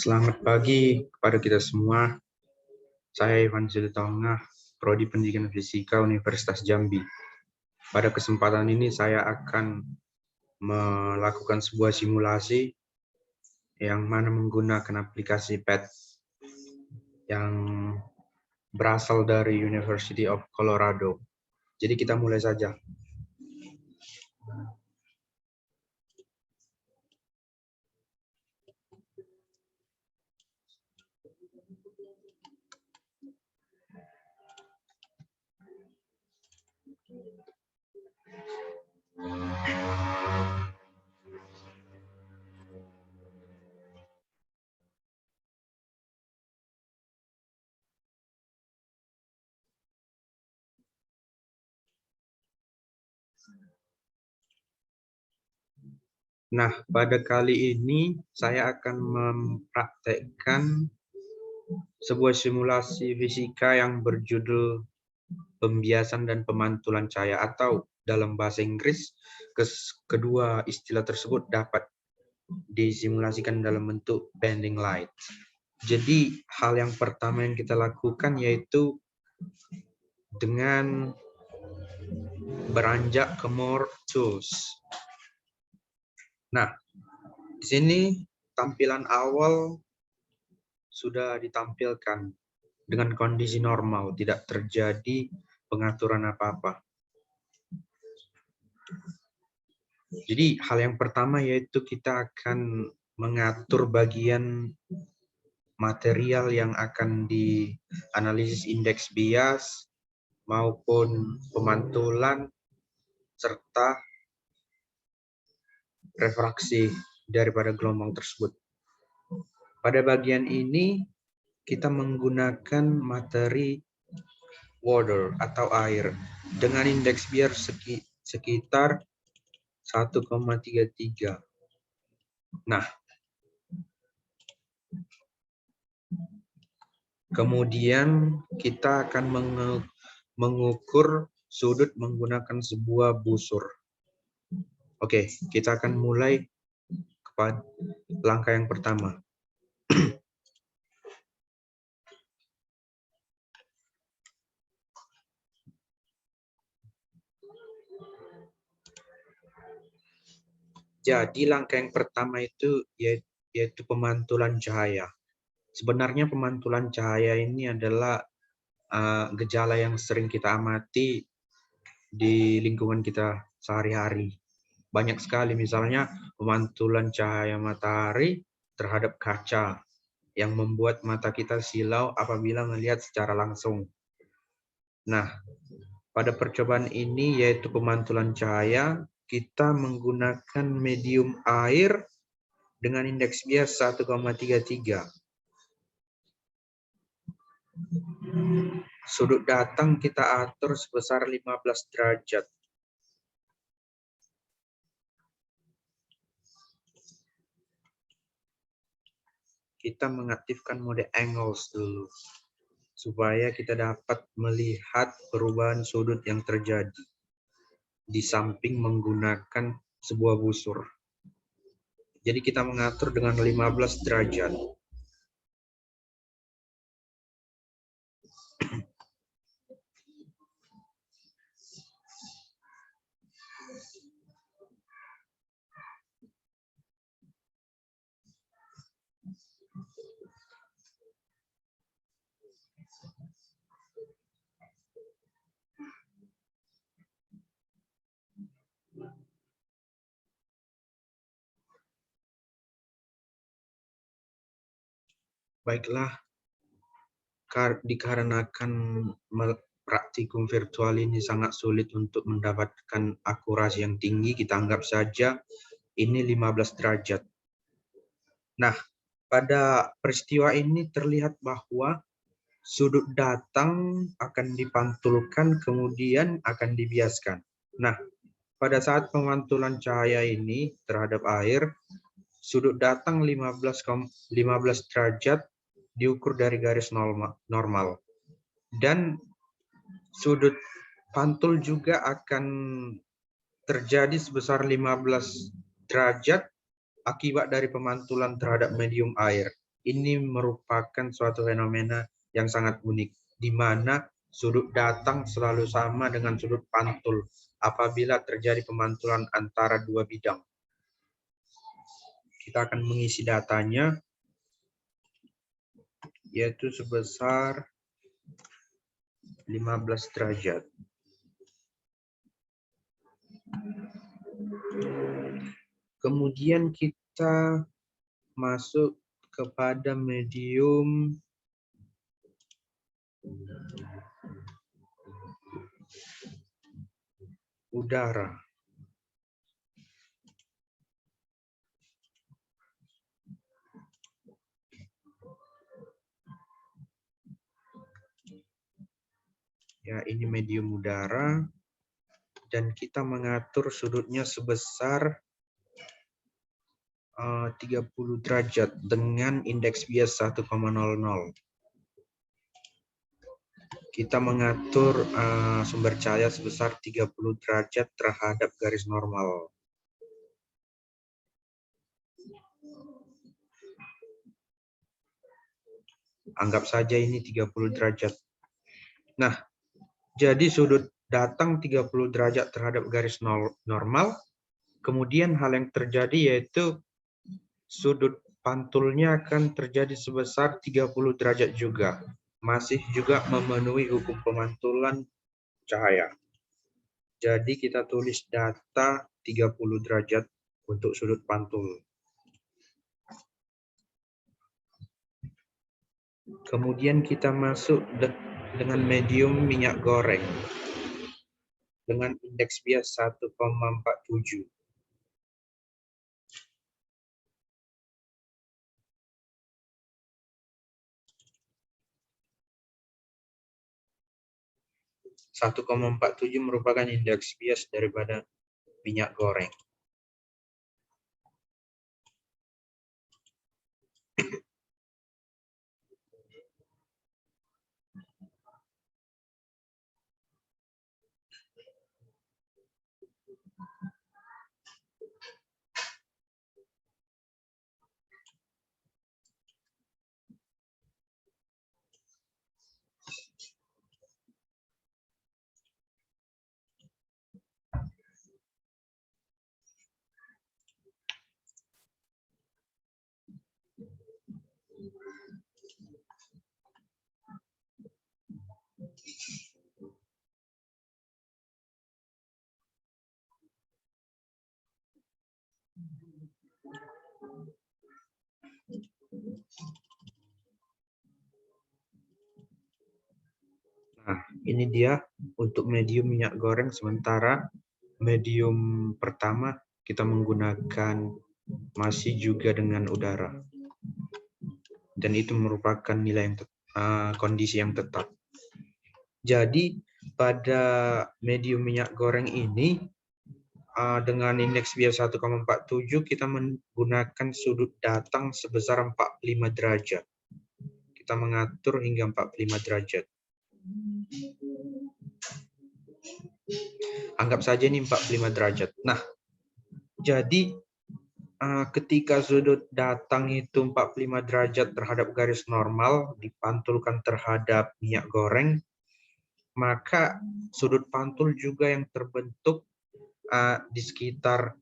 Selamat pagi kepada kita semua. Saya Ivan Ziltonga, Prodi Pendidikan Fisika Universitas Jambi. Pada kesempatan ini saya akan melakukan sebuah simulasi yang mana menggunakan aplikasi PET yang berasal dari University of Colorado. Jadi kita mulai saja. Nah, pada kali ini saya akan mempraktekkan sebuah simulasi fisika yang berjudul pembiasan dan pemantulan cahaya, atau dalam bahasa Inggris kedua istilah tersebut dapat disimulasikan dalam bentuk bending light. Jadi hal yang pertama yang kita lakukan yaitu dengan beranjak ke more tools. Nah, di sini tampilan awal sudah ditampilkan dengan kondisi normal, tidak terjadi pengaturan apa-apa. Jadi hal yang pertama yaitu kita akan mengatur bagian material yang akan dianalisis indeks bias maupun pemantulan serta refraksi daripada gelombang tersebut. Pada bagian ini kita menggunakan materi water atau air dengan indeks bias sekitar 1,33. Nah, kemudian kita akan mengukur sudut menggunakan sebuah busur. Oke, kita akan mulai kepada langkah yang pertama. Jadi langkah yang pertama itu yaitu pemantulan cahaya. Sebenarnya pemantulan cahaya ini adalah gejala yang sering kita amati di lingkungan kita sehari-hari. Banyak sekali, misalnya pemantulan cahaya matahari terhadap kaca yang membuat mata kita silau apabila melihat secara langsung. Nah, pada percobaan ini yaitu pemantulan cahaya, kita menggunakan medium air dengan indeks bias 1,33. Sudut datang kita atur sebesar 15 derajat. Kita mengaktifkan mode angles dulu, supaya kita dapat melihat perubahan sudut yang terjadi di samping menggunakan sebuah busur. Jadi kita mengatur dengan 15 derajat. Baiklah, dikarenakan praktikum virtual ini sangat sulit untuk mendapatkan akurasi yang tinggi, kita anggap saja ini 15 derajat. Nah, pada peristiwa ini terlihat bahwa sudut datang akan dipantulkan, kemudian akan dibiaskan. Nah, pada saat pemantulan cahaya ini terhadap air, sudut datang 15 derajat diukur dari garis normal. Dan sudut pantul juga akan terjadi sebesar 15 derajat akibat dari pemantulan terhadap medium air. ini merupakan suatu fenomena yang sangat unik, di mana sudut datang selalu sama dengan sudut pantul apabila terjadi pemantulan antara dua bidang. Kita akan mengisi datanya, yaitu sebesar 15 derajat. Kemudian kita masuk kepada medium udara. Ya, ini medium udara, dan kita mengatur sudutnya sebesar 30 derajat dengan indeks bias 1,00. Kita mengatur sumber cahaya sebesar 30 derajat terhadap garis normal. Anggap saja ini 30 derajat. Nah, jadi sudut datang 30 derajat terhadap garis normal, kemudian hal yang terjadi yaitu sudut pantulnya akan terjadi sebesar 30 derajat juga. Masih juga memenuhi hukum pemantulan cahaya. Jadi kita tulis data 30 derajat untuk sudut pantul. Kemudian kita masuk dengan medium minyak goreng dengan indeks bias 1,47. .47 merupakan indeks bias daripada minyak goreng. Nah, ini dia untuk medium minyak goreng, sementara medium pertama kita menggunakan masih juga dengan udara. Dan itu merupakan nilai yang kondisi yang tetap. Jadi pada medium minyak goreng ini dengan indeks bias 1,47 kita menggunakan sudut datang sebesar 45 derajat. Kita mengatur hingga 45 derajat. Anggap saja ini 45 derajat. Nah, jadi ketika sudut datang itu 45 derajat terhadap garis normal dipantulkan terhadap minyak goreng, maka sudut pantul juga yang terbentuk di sekitar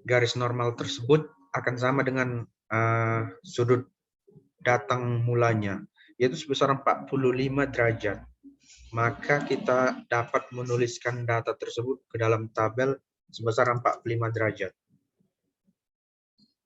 garis normal tersebut akan sama dengan sudut datang mulanya, yaitu sebesar 45 derajat. Maka kita dapat menuliskan data tersebut ke dalam tabel sebesar 45 derajat.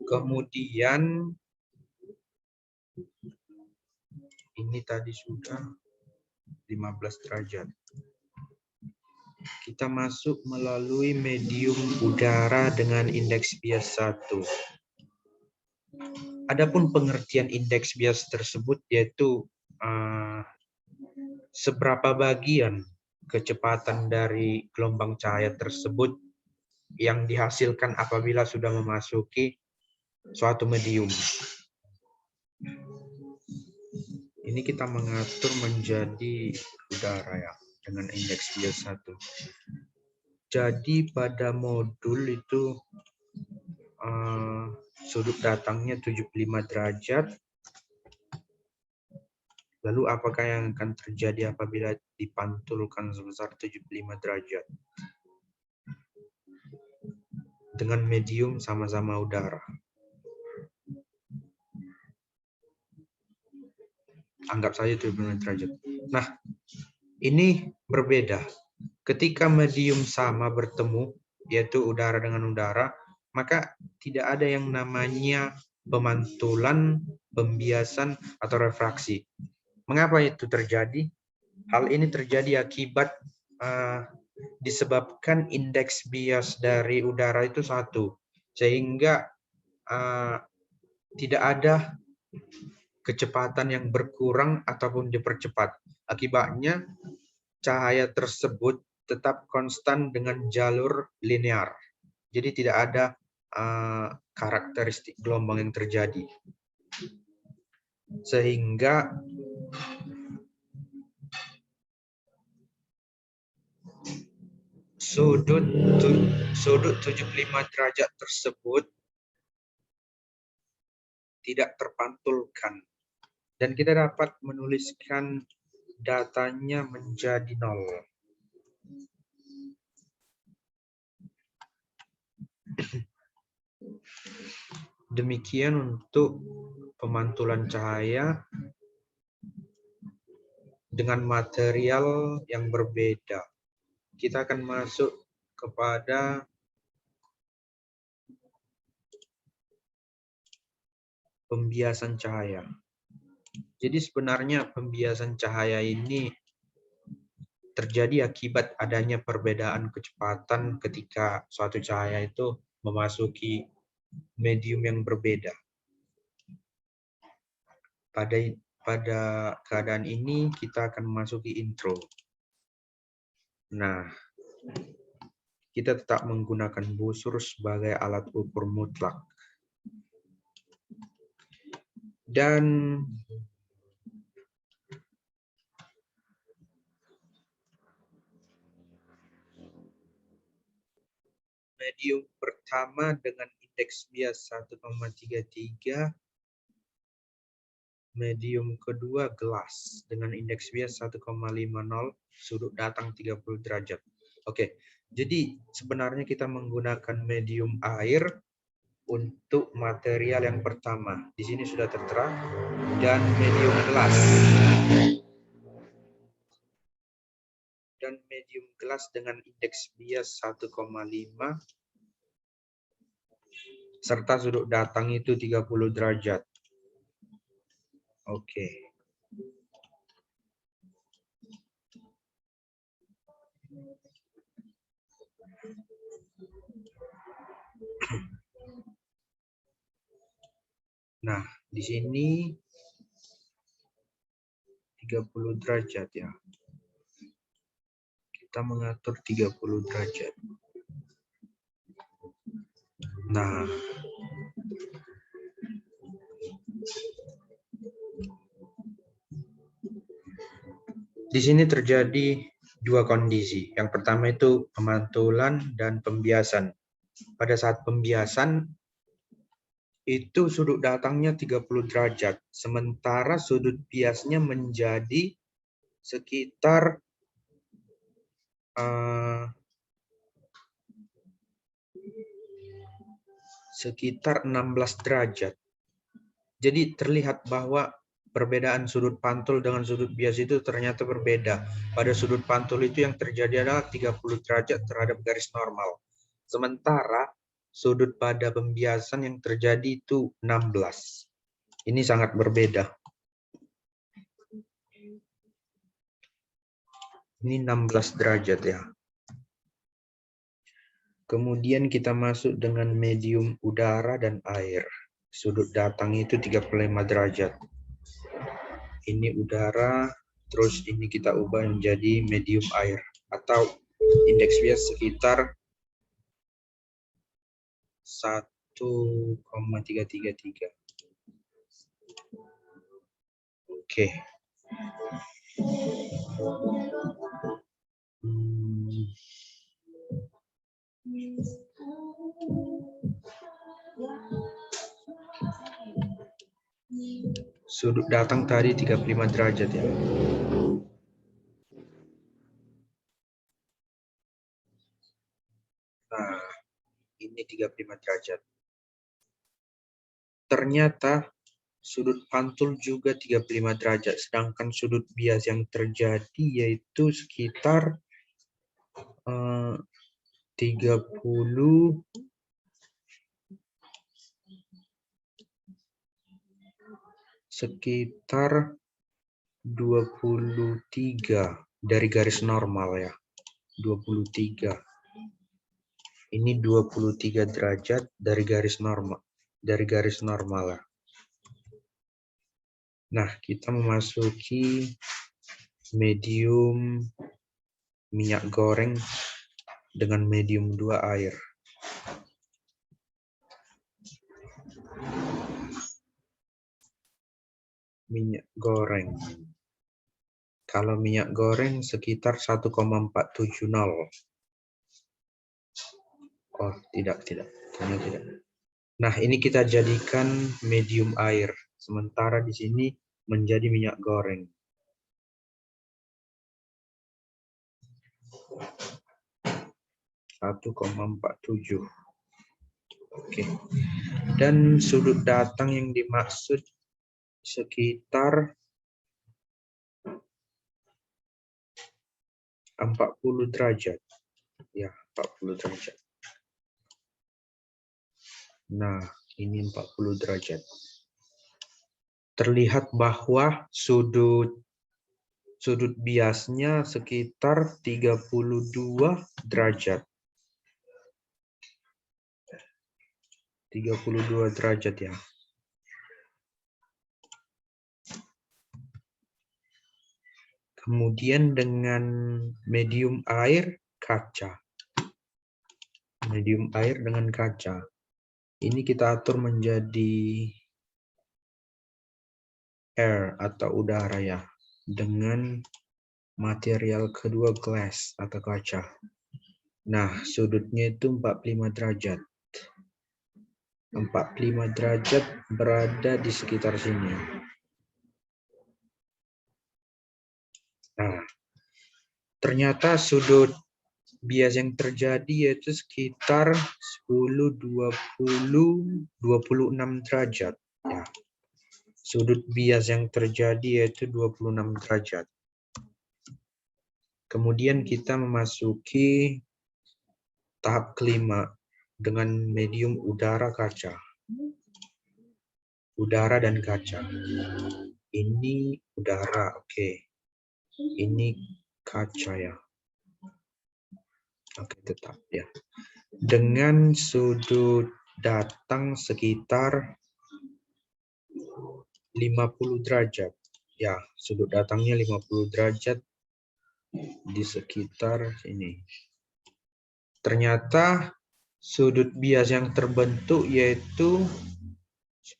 Kemudian ini tadi sudah 15 derajat. Kita masuk melalui medium udara dengan indeks bias 1. Adapun pengertian indeks bias tersebut yaitu seberapa bagian kecepatan dari gelombang cahaya tersebut yang dihasilkan apabila sudah memasuki suatu medium. Ini kita mengatur menjadi udara ya, dengan indeks bias 1. Jadi pada modul itu sudut datangnya 75 derajat, Lalu apakah yang akan terjadi apabila dipantulkan sebesar 75 derajat? Dengan medium sama-sama udara. Anggap saja 75 derajat. Nah, ini berbeda. Ketika medium sama bertemu, yaitu udara dengan udara, maka tidak ada yang namanya pemantulan, pembiasan, atau refraksi. Mengapa itu terjadi? Hal ini terjadi akibat disebabkan indeks bias dari udara itu 1, sehingga tidak ada kecepatan yang berkurang ataupun dipercepat. Akibatnya, cahaya tersebut tetap konstan dengan jalur linear. Jadi tidak ada karakteristik gelombang yang terjadi. Sehingga sudut 75 derajat tersebut tidak terpantulkan. Dan kita dapat menuliskan datanya menjadi 0. Demikian untuk pemantulan cahaya dengan material yang berbeda. Kita akan masuk kepada pembiasan cahaya. Jadi sebenarnya pembiasan cahaya ini terjadi akibat adanya perbedaan kecepatan ketika suatu cahaya itu memasuki medium yang berbeda. Pada keadaan ini kita akan memasuki intro. Nah, kita tetap menggunakan busur sebagai alat ukur mutlak. Dan medium pertama dengan indeks bias 1,33, medium kedua gelas dengan indeks bias 1,50, sudut datang 30 derajat. Oke, jadi sebenarnya kita menggunakan medium air untuk material yang pertama. Di sini sudah tertera, dan medium gelas. Dan medium gelas dengan indeks bias 1,5 serta sudut datang itu 30 derajat. Oke. Nah, di sini 30 derajat ya. Kita mengatur 30 derajat. Nah, di sini terjadi dua kondisi. Yang pertama itu pemantulan dan pembiasan. Pada saat pembiasan, itu sudut datangnya 30 derajat. Sementara sudut biasnya menjadi sekitar 16 derajat. Jadi terlihat bahwa perbedaan sudut pantul dengan sudut bias itu ternyata berbeda. Pada sudut pantul itu yang terjadi adalah 30 derajat terhadap garis normal. Sementara sudut pada pembiasan yang terjadi itu 16. Ini sangat berbeda. Ini 16 derajat ya. Kemudian kita masuk dengan medium udara dan air. Sudut datang itu 35 derajat. Ini udara, terus ini kita ubah menjadi medium air. Atau indeks bias sekitar 1,333. Oke. Sudut datang tadi 35 derajat ya. Nah, ini 35 derajat. Ternyata sudut pantul juga 35 derajat, sedangkan sudut bias yang terjadi yaitu sekitar 30 sekitar 23 dari garis normal ya. 23. Ini 23 derajat dari garis normal. Ya. Nah, kita memasuki medium minyak goreng dengan medium 2 air. Minyak goreng. Kalau minyak goreng sekitar 1,470. Oh, tidak. Ternyata tidak. Nah, ini kita jadikan medium air. Sementara di sini menjadi minyak goreng. (1,47). Oke. Dan sudut datang yang dimaksud sekitar 40 derajat. Ya, 40 derajat. Nah, ini 40 derajat. Terlihat bahwa sudut biasnya sekitar 32 derajat. 32 derajat ya. Kemudian dengan medium air kaca. Medium air dengan kaca. Ini kita atur menjadi air atau udara ya. Dengan material kedua glass atau kaca. Nah, sudutnya itu 45 derajat. 45 derajat berada di sekitar sini. Nah, ternyata sudut bias yang terjadi yaitu sekitar 10, 20, 26 derajat. Ya. Sudut bias yang terjadi yaitu 26 derajat. Kemudian kita memasuki tahap kelima dengan medium udara kaca. Udara dan kaca. Ini udara, oke. Ini kaca ya. Oke, tetap ya. Dengan sudut datang sekitar 50 derajat. Ya, sudut datangnya 50 derajat di sekitar sini. Ternyata sudut bias yang terbentuk yaitu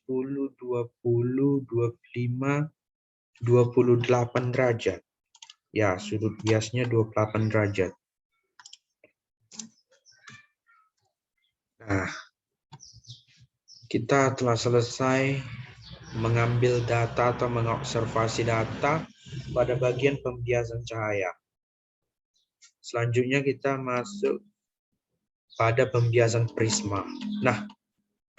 10, 20, 25, 28 derajat. Ya, sudut biasnya 28 derajat. Nah, kita telah selesai mengambil data atau mengobservasi data pada bagian pembiasan cahaya. Selanjutnya kita masuk pada pembiasan prisma. Nah,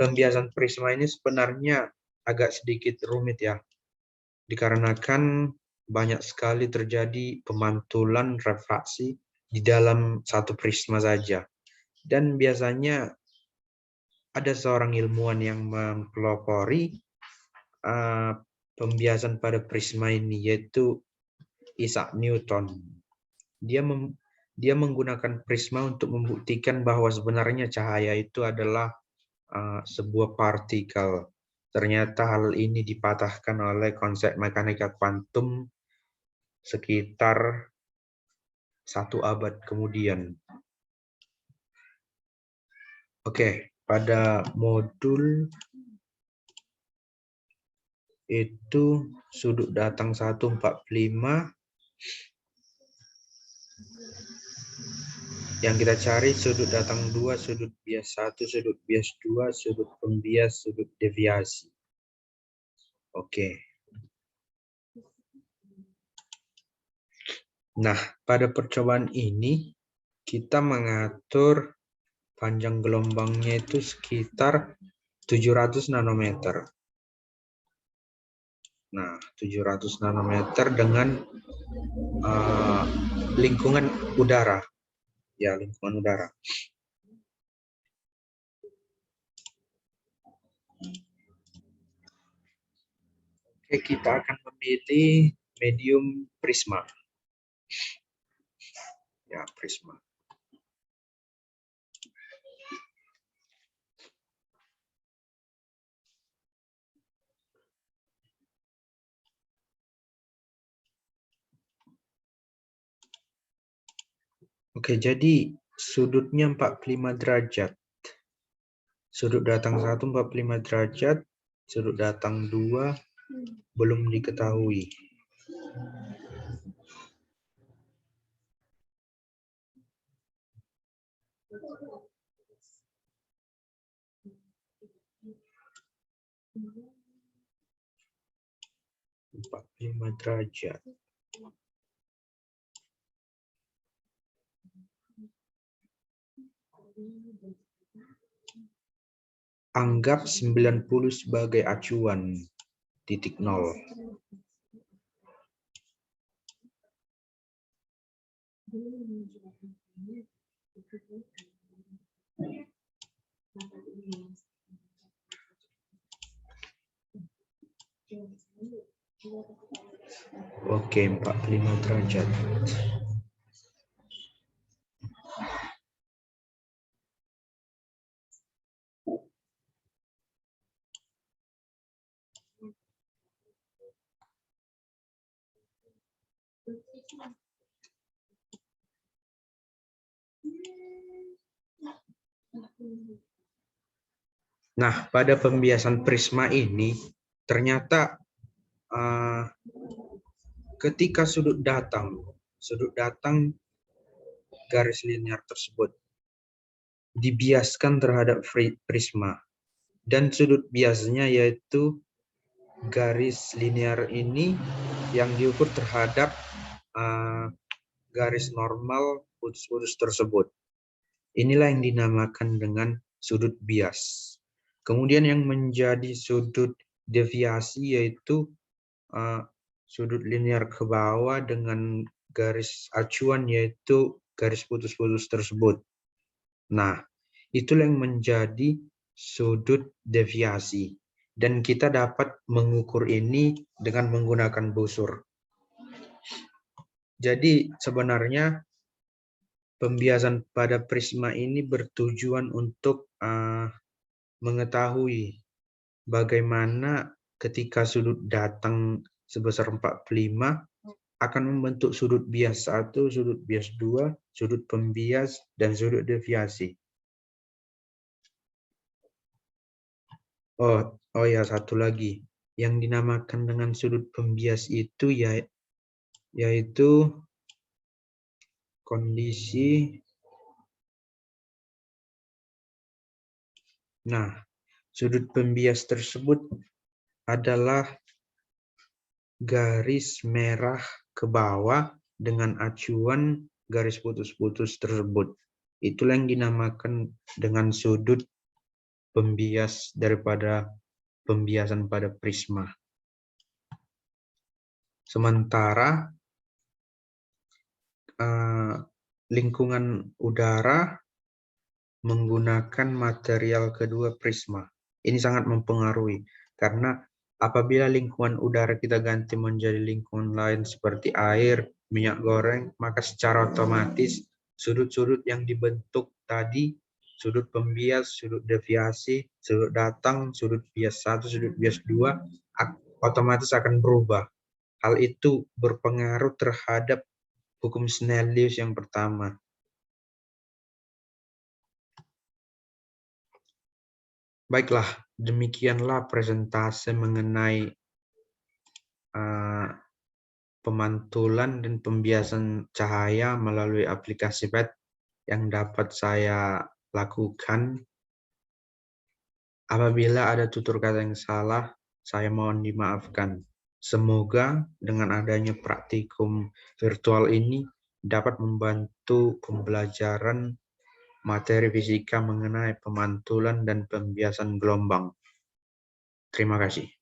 pembiasan prisma ini sebenarnya agak sedikit rumit ya, dikarenakan banyak sekali terjadi pemantulan refraksi di dalam satu prisma saja. Dan biasanya ada seorang ilmuwan yang mempelopori pembiasan pada prisma ini, yaitu Isaac Newton. Dia menggunakan prisma untuk membuktikan bahwa sebenarnya cahaya itu adalah sebuah partikel. Ternyata hal ini dipatahkan oleh konsep mekanika kuantum sekitar 1 abad kemudian. Oke, pada modul itu sudut datang 145. Yang kita cari sudut datang 2, sudut bias 1, sudut bias 2, sudut pembias, sudut deviasi. Oke, Nah, pada percobaan ini kita mengatur panjang gelombangnya itu sekitar 700 nanometer. Nah, 700 nanometer dengan lingkungan udara. Ya, lingkungan udara. Oke, kita akan memilih medium prisma. Ya, prisma. Oke, jadi sudutnya 45 derajat. Sudut datang 1 45 derajat, sudut datang 2 belum diketahui. Empat 45 derajat. Anggap 90 sebagai acuan, titik 0. Oke, 45 derajat. Nah, pada pembiasan prisma ini, ternyata ketika sudut datang garis linear tersebut dibiaskan terhadap prisma. Dan sudut biasnya yaitu garis linear ini yang diukur terhadap garis normal putus-putus tersebut. Inilah yang dinamakan dengan sudut bias. Kemudian yang menjadi sudut deviasi yaitu sudut linear ke bawah dengan garis acuan yaitu garis putus-putus tersebut. Nah, itulah yang menjadi sudut deviasi. Dan kita dapat mengukur ini dengan menggunakan busur. Jadi sebenarnya pembiasan pada prisma ini bertujuan untuk mengetahui bagaimana ketika sudut datang sebesar 45 akan membentuk sudut bias 1, sudut bias 2, sudut pembias, dan sudut deviasi. Oh ya, satu lagi. Yang dinamakan dengan sudut pembias itu yaitu kondisi. Nah, sudut pembias tersebut adalah garis merah ke bawah dengan acuan garis putus-putus tersebut. Itulah yang dinamakan dengan sudut pembias daripada pembiasan pada prisma. Sementara lingkungan udara menggunakan material kedua prisma. Ini sangat mempengaruhi karena apabila lingkungan udara kita ganti menjadi lingkungan lain seperti air, minyak goreng, maka secara otomatis sudut-sudut yang dibentuk tadi, sudut pembias, sudut deviasi, sudut datang, sudut bias 1, sudut bias 2, otomatis akan berubah. Hal itu berpengaruh terhadap hukum Snellius yang pertama. Baiklah, demikianlah presentase mengenai pemantulan dan pembiasan cahaya melalui aplikasi PET yang dapat saya lakukan. Apabila ada tutur kata yang salah, saya mohon dimaafkan. Semoga dengan adanya praktikum virtual ini dapat membantu pembelajaran materi fisika mengenai pemantulan dan pembiasan gelombang. Terima kasih.